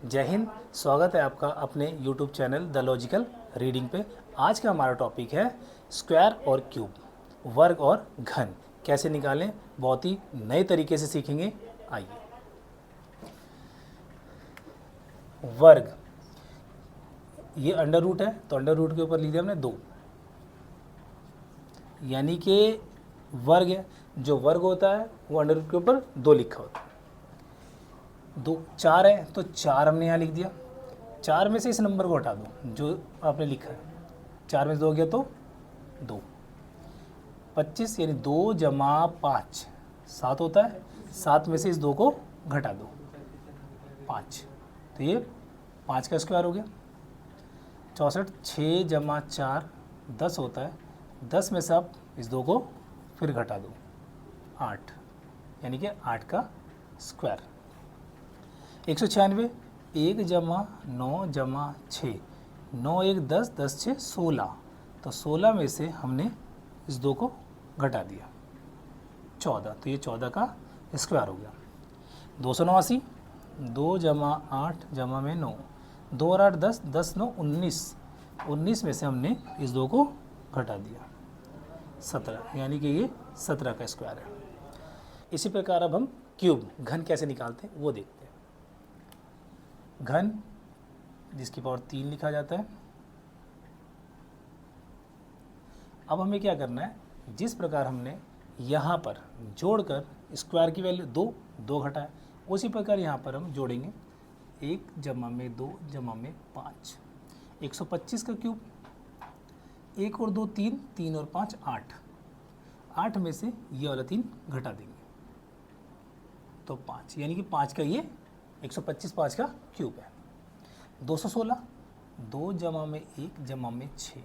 जय हिंद। स्वागत है आपका अपने YouTube channel the logical reading पे। आज का हमारा टॉपिक है स्क्वायर और क्यूब, वर्ग और घन कैसे निकालें, बहुत ही नए तरीके से सीखेंगे। आइए, वर्ग, ये अंडर रूट है तो अंडर रूट के ऊपर लिख दिया हमने 2, यानी कि वर्ग है। जो वर्ग होता है वो अंडर रूट के ऊपर 2 लिखा होता है। 2 4 है तो 4 हमने यहाँ लिख दिया। 4 में से इस नंबर को हटा दो जो आपने लिखा है। 4 में से 2 गया तो 2। 25 यानी 2 जमा 5 7 होता है। 7 में से इस 2 को घटा दो 5, तो ये 5 का स्क्वायर हो गया। 64 6 जमा 4 10 होता है। 10 में से आप इस 2 को फिर घटा दो 8, यानी कि 8 का स्क्वायर। 196 1 जमा 9 जमा 6 9 1 10 10 6 16, तो 16 में से हमने इस 2 को घटा दिया 14, तो ये 14 का स्क्वायर हो गया। 289 2 जमा 8 जमा में 9 2 और 8 10 10 9 19 19 में से हमने इस 2 को घटा दिया 17, यानी कि ये 17 का स्क्वायर है। इसी प्रकार अब हम क्यूब, घन कैसे निकालते हैं वो देखते हैं। घन जिसकी पावर 3 लिखा जाता है। अब हमें क्या करना है, जिस प्रकार हमने यहाँ पर जोड़कर स्क्वायर की वैल्यू 2 घटा है, उसी प्रकार यहाँ पर हम जोड़ेंगे 1 जमा में 2 जमा में 5। 125 का क्यूब, 1 और 2 3, 3 और 5 8, 8 में से ये वाला 3 घटा देंगे तो 5, यानी कि 5 का ये 125 5 का क्यूब है। 216 2 जमा में 1 जमा में 6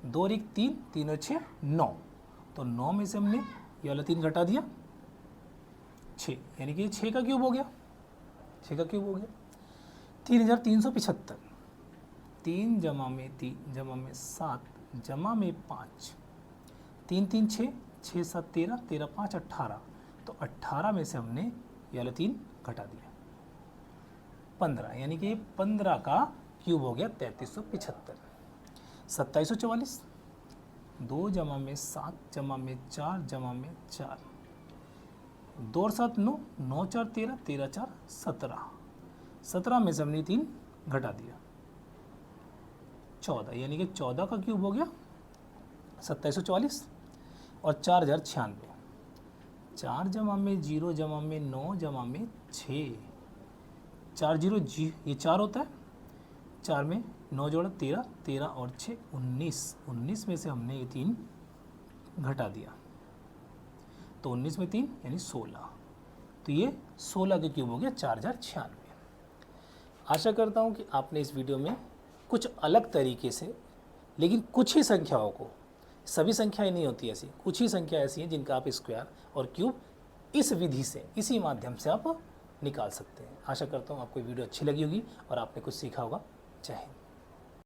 2 और 1 3, 3 और 6 9, तो 9 में से हमने ये वाला 3 घटा दिया 6, यानी कि ये 6 का क्यूब हो गया। 6 का क्यूब हो गया। 3375 3 जमा में 3 जमा में 7 जमा में 5 3 3 6 6 7 13 13 5 18, तो 18 में से हमने ये वाला 3 घटा दिया 15, यानी कि 15 का क्यूब हो गया 3375। 2744 2 जमा में 7 जमा में 4 जमा में 4 2 और 7 9 9 4 13 13 4 17, 17 में से हमने 3 घटा दिया 14, यानी कि 14 का क्यूब हो गया 2744 और 4096। 4 जमा में 0 जमा में 9 जमा में 6 4 0 जी, ये 4 होता है। 4 में 9 जोड़ा 13, 13 और 6 19, 19 में से हमने ये 3 घटा दिया तो 19 में 3 यानी 16, तो ये 16 के क्यूब हो गया 4096। आशा करता हूँ कि आपने इस वीडियो में कुछ अलग तरीके से, लेकिन कुछ ही संख्याओं को, सभी संख्याएं नहीं होती ऐसी, कुछ ही संख्या ऐसी हैं जिनका आप स्क्वायर और क्यूब इस विधि से, इसी माध्यम से आप निकाल सकते हैं। आशा करता हूँ आपको वीडियो अच्छी लगी होगी और आपने कुछ सीखा होगा। जय हिंद।